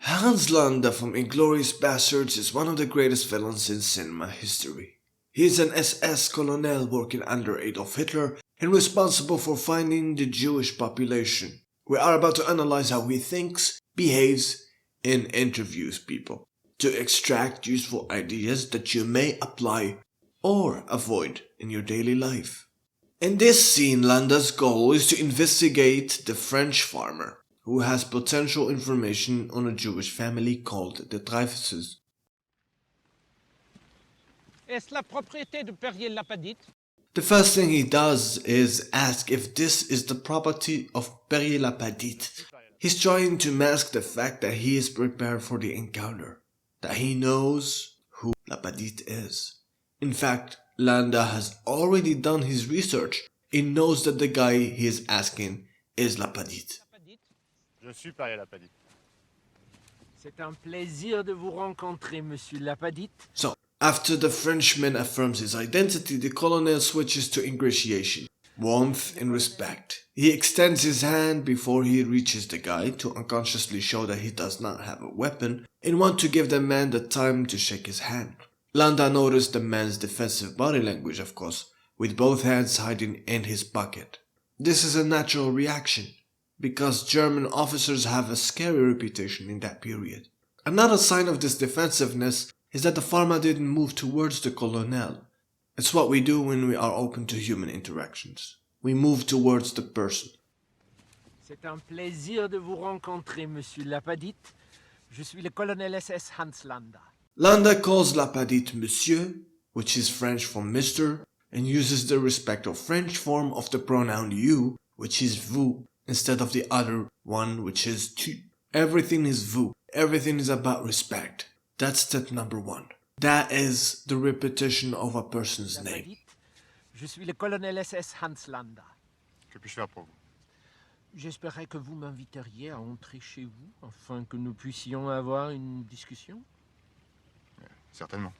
Hans Landa from Inglourious Basterds is one of the greatest villains in cinema history. He is an SS colonel working under Adolf Hitler and responsible for finding the Jewish population. We are about to analyze how he thinks, behaves, and interviews people to extract useful ideas that you may apply or avoid in your daily life. In this scene, Landa's goal is to investigate the French farmer who has potential information on a Jewish family called the Dreyfuses. Est-ce la propriété de Perrier-Lapadite? The first thing he does is ask if this is the property of Perrier-Lapadite. He's trying to mask the fact that he is prepared for the encounter, that he knows who Lapadite is. In fact, Landa has already done his research and knows that the guy he is asking is Lapadite. Je suis Perrier-Lapadite. C'est un plaisir de vous rencontrer, Monsieur Lapadite. So, after the Frenchman affirms his identity, the colonel switches to ingratiation, warmth and respect. He extends his hand before he reaches the guy to unconsciously show that he does not have a weapon and want to give the man the time to shake his hand. Landa noticed the man's defensive body language, of course, with both hands hiding in his pocket. This is a natural reaction, because German officers have a scary reputation in that period. Another sign of this defensiveness is that the farmer didn't move towards the colonel. It's what we do when we are open to human interactions. We move towards the person. C'est un plaisir de vous rencontrer, Monsieur Lapadite. Je suis le colonel SS Hans Landa. Landa calls Lapadite Monsieur, which is French for Mr., and uses the respectful French form of the pronoun you, which is vous, instead of the other one, which is tu. Everything is vous. Everything is about respect. That's step number one. That is the repetition of a person's name. Je suis le colonel SS Hans Landa. Que puis-je faire pour vous? J'espérais que vous m'inviteriez à entrer chez vous afin que nous puissions avoir une discussion. Certainement.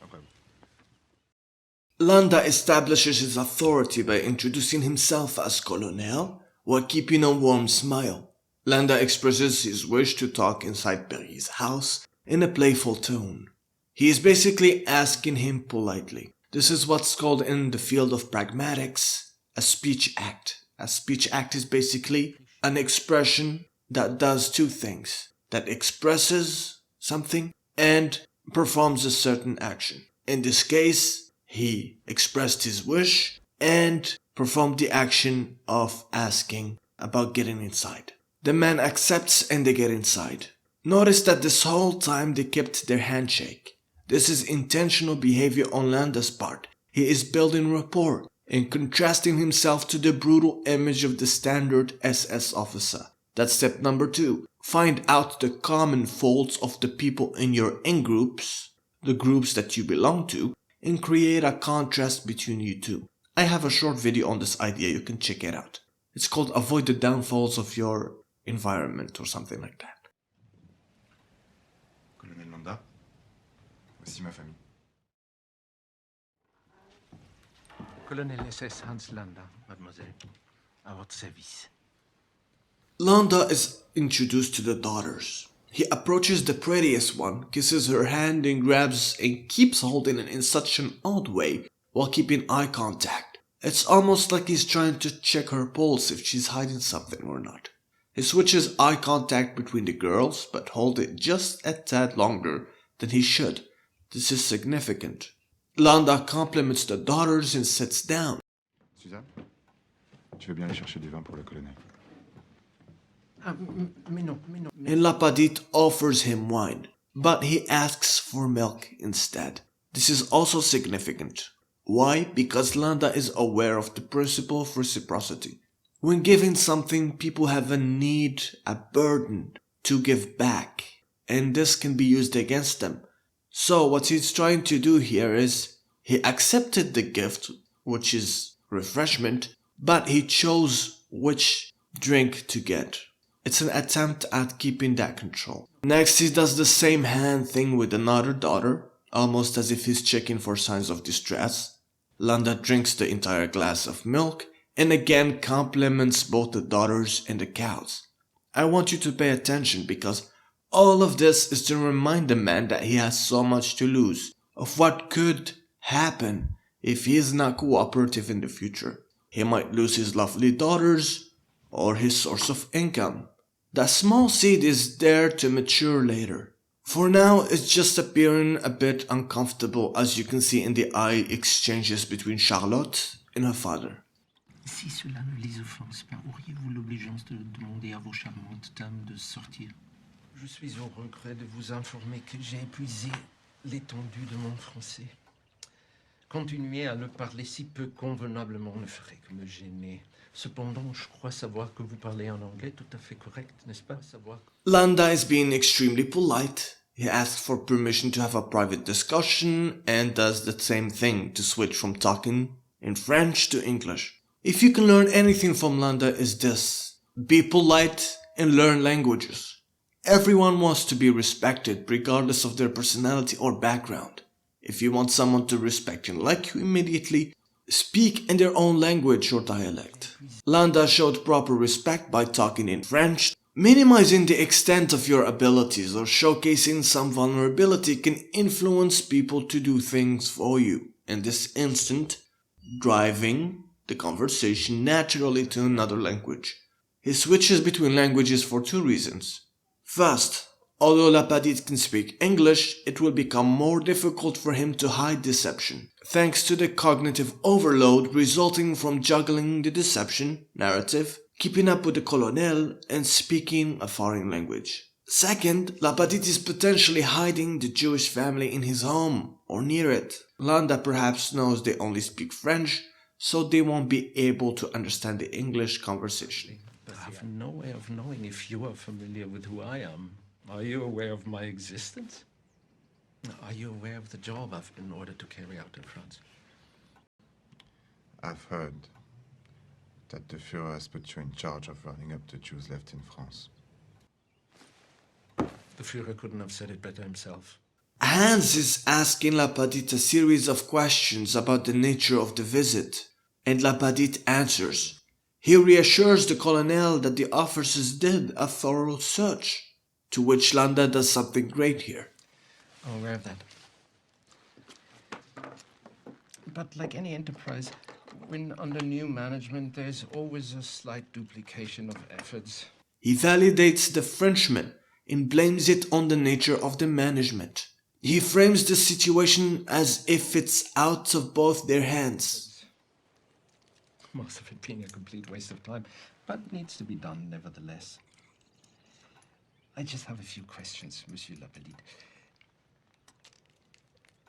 Après vous. Landa establishes his authority by introducing himself as colonel while keeping a warm smile. Landa expresses his wish to talk inside Perrier's house in a playful tone. He is basically asking him politely. This is what's called in the field of pragmatics a speech act. A speech act is basically an expression that does two things, that expresses something and performs a certain action. In this case, he expressed his wish and performed the action of asking about getting inside. The man accepts and they get inside. Notice that this whole time they kept their handshake. This is intentional behavior on Landa's part. He is building rapport and contrasting himself to the brutal image of the standard SS officer. That's step number 2. Find out the common faults of the people in your in-groups, the groups that you belong to, and create a contrast between you two. I have a short video on this idea, you can check it out. It's called Avoid the Downfalls of Your Environment or something like that. Colonel Landa, voici ma famille. Colonel SS Hans Landa, mademoiselle, à votre service. Landa is introduced to the daughters. He approaches the prettiest one, kisses her hand and grabs and keeps holding it in such an odd way while keeping eye contact. It's almost like he's trying to check her pulse if she's hiding something or not. He switches eye contact between the girls but holds it just a tad longer than he should. This is significant. Landa compliments the daughters and sits down. Suzanne, tu veux bien aller chercher des vins pour le colonel? Mais non. And Lapadite offers him wine, but he asks for milk instead. This is also significant. Why? Because Landa is aware of the principle of reciprocity. When giving something, people have a need, a burden to give back, and this can be used against them. So what he's trying to do here is, he accepted the gift, which is refreshment, but he chose which drink to get. It's an attempt at keeping that control. Next, he does the same hand thing with another daughter, almost as if he's checking for signs of distress. Landa drinks the entire glass of milk and again compliments both the daughters and the cows. I want you to pay attention because All of this is to remind the man that he has so much to lose, of what could happen if he is not cooperative in the future. He might lose his lovely daughters, or his source of income. That small seed is there to mature later. For now, it's just appearing a bit uncomfortable, as you can see in the eye exchanges between Charlotte and her father. Si cela ne les offense pas, auriez-vous l'obligeance de demander à vos charmantes dames de sortir? Je suis au regret de vous informer que j'ai épuisé l'étendue de mon français. Continuer à le parler si peu convenablement ne ferait que me gêner. Cependant, je crois savoir que vous parlez un anglais tout à fait correct, n'est-ce pas? Landa is being extremely polite. He asks for permission to have a private discussion and does the same thing to switch from talking in French to English. If you can learn anything from Landa is this: be polite and learn languages. Everyone wants to be respected regardless of their personality or background. If you want someone to respect and like you immediately, speak in their own language or dialect. Landa showed proper respect by talking in French. Minimizing the extent of your abilities or showcasing some vulnerability can influence people to do things for you. In this instant, driving the conversation naturally to another language. He switches between languages for two reasons. First, although Lapadite can speak English, it will become more difficult for him to hide deception, thanks to the cognitive overload resulting from juggling the deception, narrative, keeping up with the colonel, and speaking a foreign language. Second, Lapadite is potentially hiding the Jewish family in his home or near it. Landa perhaps knows they only speak French, so they won't be able to understand the English conversation. But I have no way of knowing if you are familiar with who I am. Are you aware of my existence? Are you aware of the job I've been ordered to carry out in France? I've heard that the Führer has put you in charge of rounding up the Jews left in France. The Führer couldn't have said it better himself. Hans is asking Lapadite a series of questions about the nature of the visit, and Lapadite answers. He reassures the colonel that the officers did a thorough search, to which Landa does something great here. I'm aware of that. But like any enterprise, when under new management, there's always a slight duplication of efforts. He validates the Frenchman and blames it on the nature of the management. He frames the situation as if it's out of both their hands. Most of it being a complete waste of time, but needs to be done nevertheless. I just have a few questions, Monsieur Lapadite.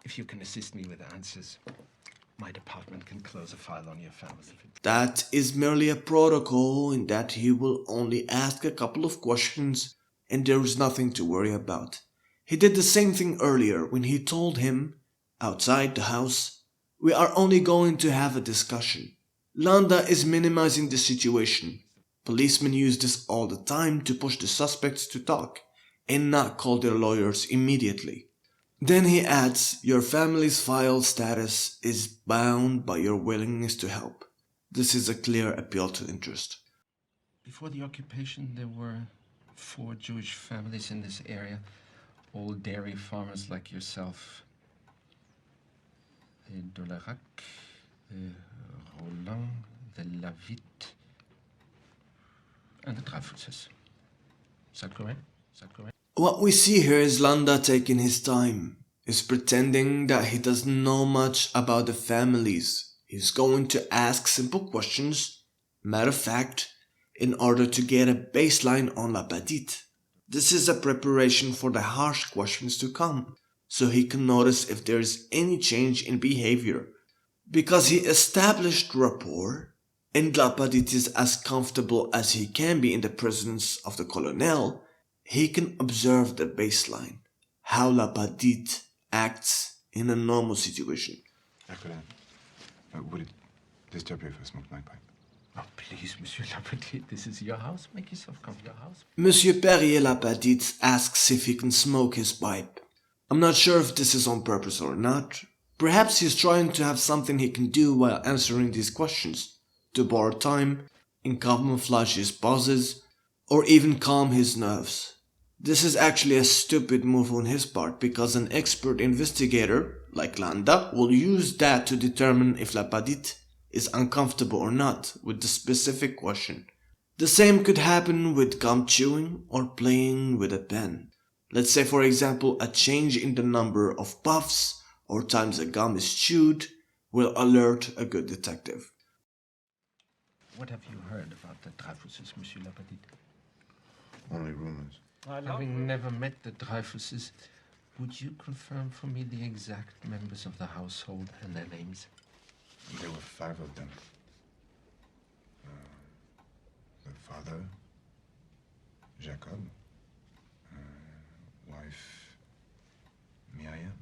If you can assist me with answers, my department can close a file on your family. That is merely a protocol in that he will only ask a couple of questions and there is nothing to worry about. He did the same thing earlier when he told him, outside the house, we are only going to have a discussion. Landa is minimizing the situation. Policemen use this all the time to push the suspects to talk and not call their lawyers immediately. Then he adds, your family's file status is bound by your willingness to help. This is a clear appeal to interest. Before the occupation, there were 4 Jewish families in this area, all dairy farmers like yourself. The Dolarac, the Roland, the Lavitte, and the Dreyfuses. Is that correct? What we see here is Landa taking his time. He's pretending that he doesn't know much about the families. He's going to ask simple questions, matter of fact, in order to get a baseline on Lapadite. This is a preparation for the harsh questions to come, so he can notice if there is any change in behavior. Because he established rapport, and Lapadite is as comfortable as he can be in the presence of the colonel, he can observe the baseline, how Lapadite acts in a normal situation. Colonel, would it disturb you if I smoked my pipe? Oh, please, Monsieur Lapadite, this is your house. Make yourself comfortable. Monsieur Perrier Lapadite asks if he can smoke his pipe. I'm not sure if this is on purpose or not. Perhaps he's trying to have something he can do while answering these questions, to borrow time and camouflage his pauses, or even calm his nerves. This is actually a stupid move on his part because an expert investigator, like Landa, will use that to determine if La Padite is uncomfortable or not with the specific question. The same could happen with gum chewing or playing with a pen. Let's say, for example, a change in the number of puffs or times a gum is chewed will alert a good detective. What have you heard about the Dreyfuses, Monsieur Lapatite? Only rumors. Having never met the Dreyfuses, would you confirm for me the exact members of the household and their names? There were 5 of them. The father, Jacob, wife, Miriam.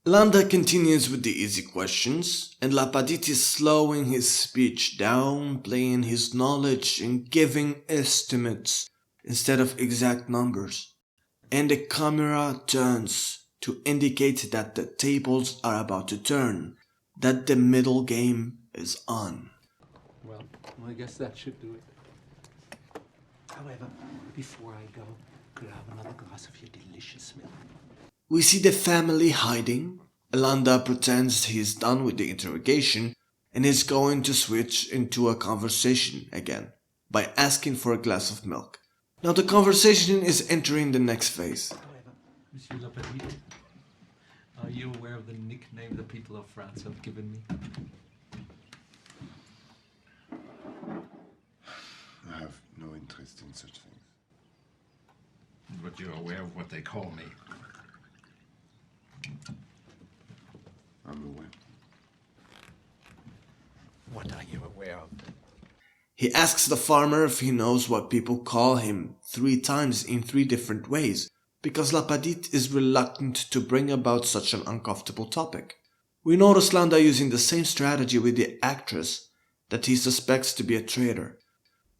Landa continues with the easy questions, and Lapadite is slowing his speech down, playing his knowledge and giving estimates instead of exact numbers. And the camera turns to indicate that the tables are about to turn, that the middle game is on. Well, I guess that should do it. However, before I go, could I have another glass of your delicious milk? We see the family hiding. Landa pretends he's done with the interrogation and is going to switch into a conversation again by asking for a glass of milk. Now the conversation is entering the next phase. However, Monsieur Le Petit, are you aware of the nickname the people of France have given me? I have no interest in such things. But you're aware of what they call me. I'm aware. What are you aware of? He asks the farmer if he knows what people call him 3 times in 3 different ways, because Lapadite is reluctant to bring about such an uncomfortable topic. We notice Landa using the same strategy with the actress that he suspects to be a traitor.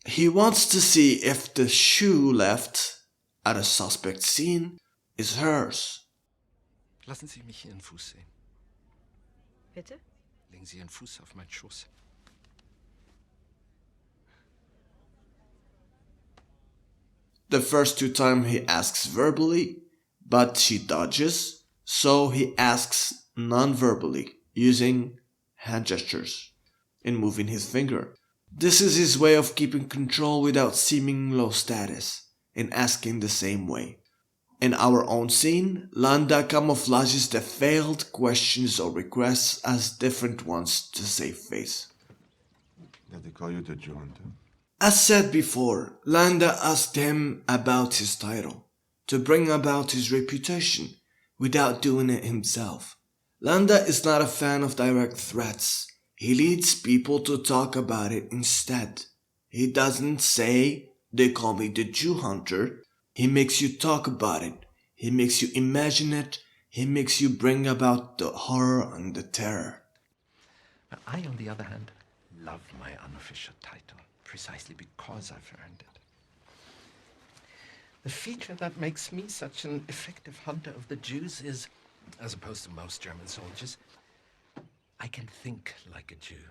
He wants to see if the shoe left at a suspect scene is hers. Lassen Sie mich Ihren Fuß sehen. Bitte? Legen Sie Ihren Fuß auf meinen Schoß. The first 2 times he asks verbally, but she dodges, so he asks non-verbally, using hand gestures and moving his finger. This is his way of keeping control without seeming low status, and asking the same way. In our own scene, Landa camouflages the failed questions or requests as different ones to save face. Did they call you the Jew hunter? As said before, Landa asked him about his title, to bring about his reputation, without doing it himself. Landa is not a fan of direct threats. He leads people to talk about it instead. He doesn't say, "They call me the Jew hunter." He makes you talk about it. He makes you imagine it. He makes you bring about the horror and the terror. I, on the other hand, love my unofficial title, precisely because I've earned it. The feature that makes me such an effective hunter of the Jews is, as opposed to most German soldiers, I can think like a Jew,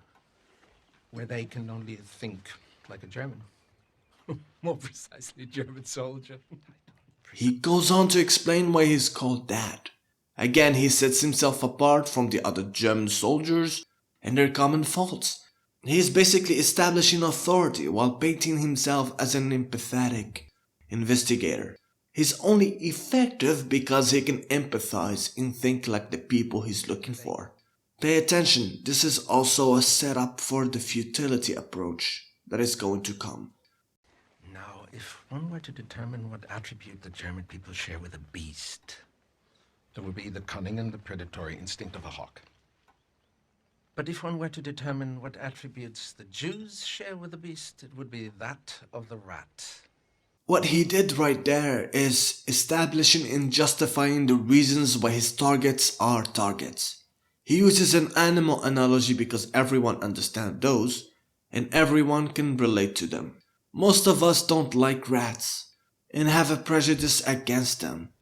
where they can only think like a German. More precisely, a German soldier. He goes on to explain why he's called that. Again, he sets himself apart from the other German soldiers and their common faults. He is basically establishing authority while painting himself as an empathetic investigator. He's only effective because he can empathize and think like the people he's looking for. Pay attention, this is also a setup for the futility approach that is going to come. Now, if one were to determine what attribute the German people share with a beast, it would be the cunning and the predatory instinct of a hawk. But if one were to determine what attributes the Jews share with the beast, it would be that of the rat. What he did right there is establishing and justifying the reasons why his targets are targets. He uses an animal analogy because everyone understands those, and everyone can relate to them. Most of us don't like rats, and have a prejudice against them.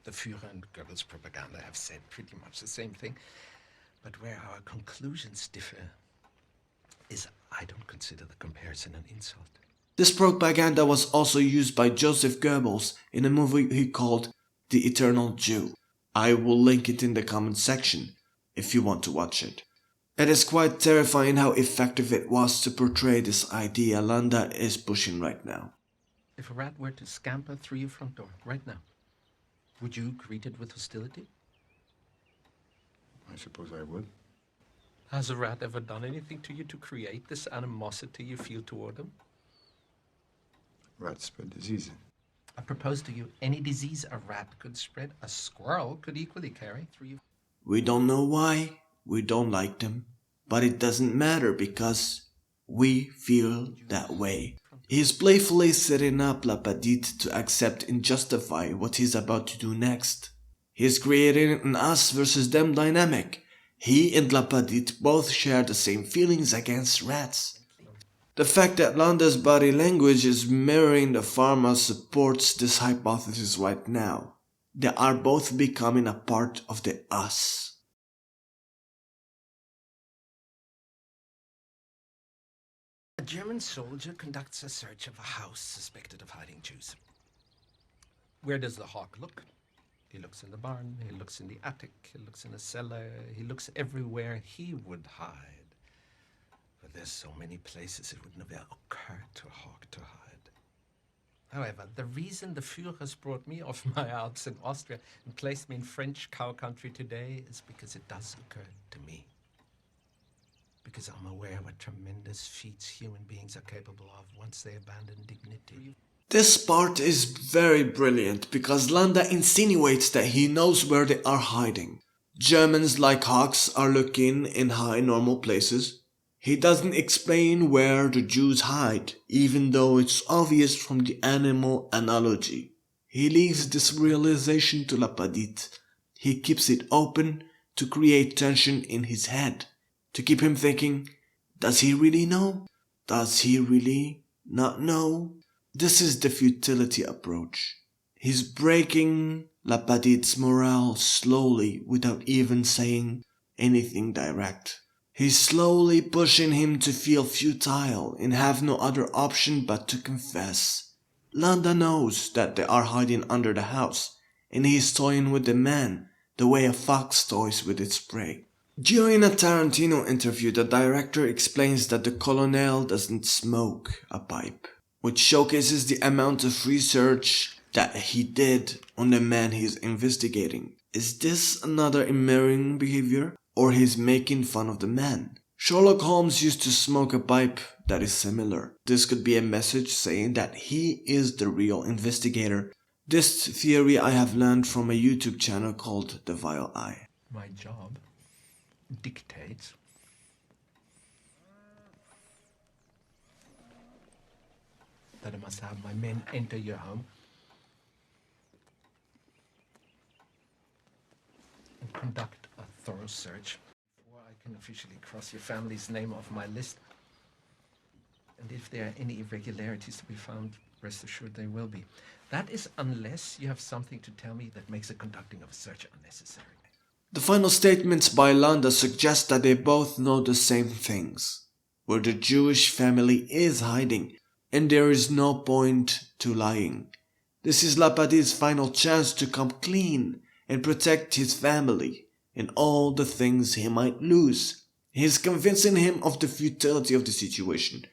The Führer and Goebbels' propaganda have said pretty much the same thing, but where our conclusions differ is I don't consider the comparison an insult. This propaganda was also used by Joseph Goebbels in a movie he called The Eternal Jew. I will link it in the comment section if you want to watch it. It is quite terrifying how effective it was to portray this idea Landa is pushing right now. If a rat were to scamper through your front door right now, would you greet it with hostility? I suppose I would. Has a rat ever done anything to you to create this animosity you feel toward him? Rats spread diseases. I propose to you, any disease a rat could spread, a squirrel could equally carry through you. We don't know why, we don't like them, but it doesn't matter because we feel that way. He's playfully setting up La Petite to accept and justify what he's about to do next. He's creating an us versus them dynamic. He and La Petite both share the same feelings against rats. The fact that Landa's body language is mirroring the pharma supports this hypothesis right now. They are both becoming a part of the us. A German soldier conducts a search of a house suspected of hiding Jews. Where does the hawk look? He looks in the barn, he looks in the attic, he looks in the cellar, he looks everywhere he would hide. But there's so many places it would never occur to a hawk to hide. However, the reason the Führers brought me off my Alps in Austria and placed me in French cow country today is because it does occur to me. Because I'm aware what tremendous feats human beings are capable of once they abandon dignity. This part is very brilliant because Landa insinuates that he knows where they are hiding. Germans like hawks are looking in high normal places. He doesn't explain where the Jews hide, even though it's obvious from the animal analogy. He leaves this realization to La Petite. He keeps it open to create tension in his head, to keep him thinking, does he really know? Does he really not know? This is the futility approach. He's breaking La Petite's morale slowly without even saying anything direct. He's slowly pushing him to feel futile and have no other option but to confess. Landa knows that they are hiding under the house, and he's toying with the man the way a fox toys with its prey. During a Tarantino interview, the director explains that the colonel doesn't smoke a pipe, which showcases the amount of research that he did on the man he's investigating. Is this another mirroring behavior, or he's making fun of the man? Sherlock Holmes used to smoke a pipe that is similar. This could be a message saying that he is the real investigator. This theory I have learned from a YouTube channel called The Vile Eye. My job dictates that I must have my men enter your home and conduct a thorough search before I can officially cross your family's name off my list. And if there are any irregularities to be found, rest assured they will be. That is unless you have something to tell me that makes the conducting of a search unnecessary. The final statements by Landa suggest that they both know the same things, where the Jewish family is hiding, and there is no point to lying. This is La Petite's final chance to come clean and protect his family and all the things he might lose. He is convincing him of the futility of the situation.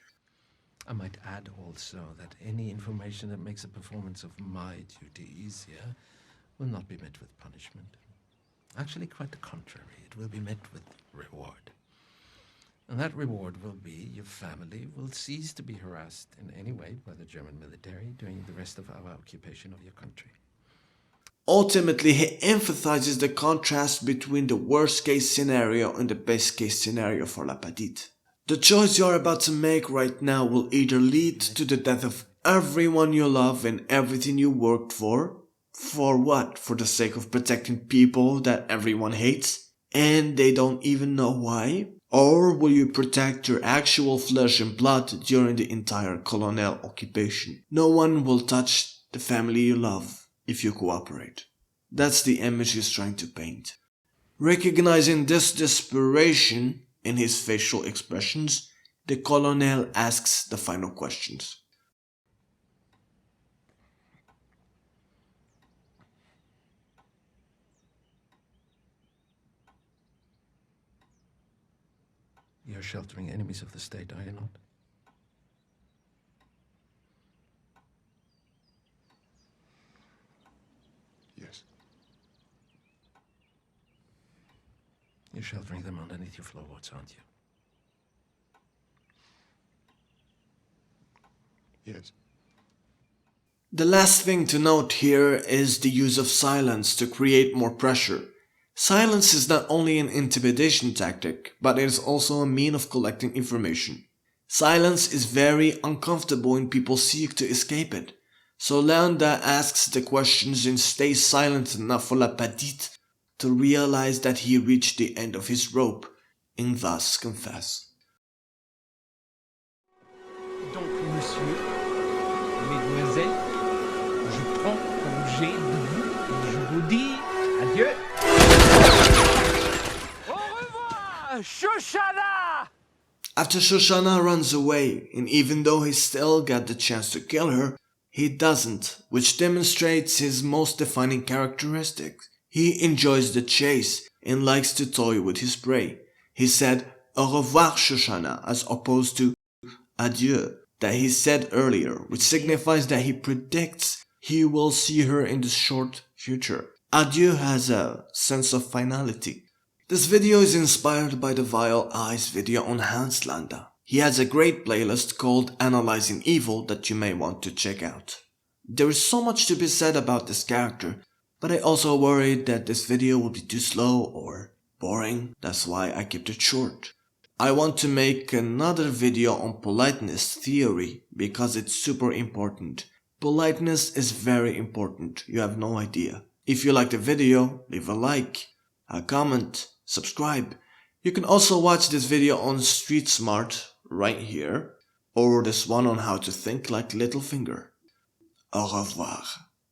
I might add also that any information that makes the performance of my duty easier will not be met with punishment. Actually, quite the contrary. It will be met with reward. And that reward will be your family will cease to be harassed in any way by the German military during the rest of our occupation of your country. Ultimately, he emphasizes the contrast between the worst case scenario and the best case scenario for La Petite. The choice you're about to make right now will either lead to the death of everyone you love and everything you worked for. For what? For the sake of protecting people that everyone hates and they don't even know why? Or will you protect your actual flesh and blood during the entire colonial occupation? No one will touch the family you love if you cooperate. That's the image he's trying to paint. Recognizing this desperation in his facial expressions, the colonel asks the final questions. You're sheltering enemies of the state, are you not? Yes. You're sheltering them underneath your floorboards, aren't you? Yes. The last thing to note here is the use of silence to create more pressure. Silence is not only an intimidation tactic, but it is also a means of collecting information. Silence is very uncomfortable when people seek to escape it. So Landa asks the questions and stays silent enough for La Petite to realize that he reached the end of his rope and thus confess. Donc, monsieur, mesdemoiselles, je prends congé de vous et je vous dis adieu. Au revoir, Shoshana! After Shoshana runs away, and even though he still got the chance to kill her, he doesn't, which demonstrates his most defining characteristics. He enjoys the chase and likes to toy with his prey. He said au revoir Shoshana as opposed to adieu that he said earlier, which signifies that he predicts he will see her in the short future. Adieu has a sense of finality. This video is inspired by the Vile Eyes video on Hans Landa. He has a great playlist called Analyzing Evil that you may want to check out. There is so much to be said about this character, but I also worried that this video would be too slow or boring, that's why I kept it short. I want to make another video on politeness theory because it's super important. Politeness is very important, you have no idea. If you like the video, leave a like, a comment, subscribe. You can also watch this video on Street Smart right here, or this one on how to think like Littlefinger. Au revoir.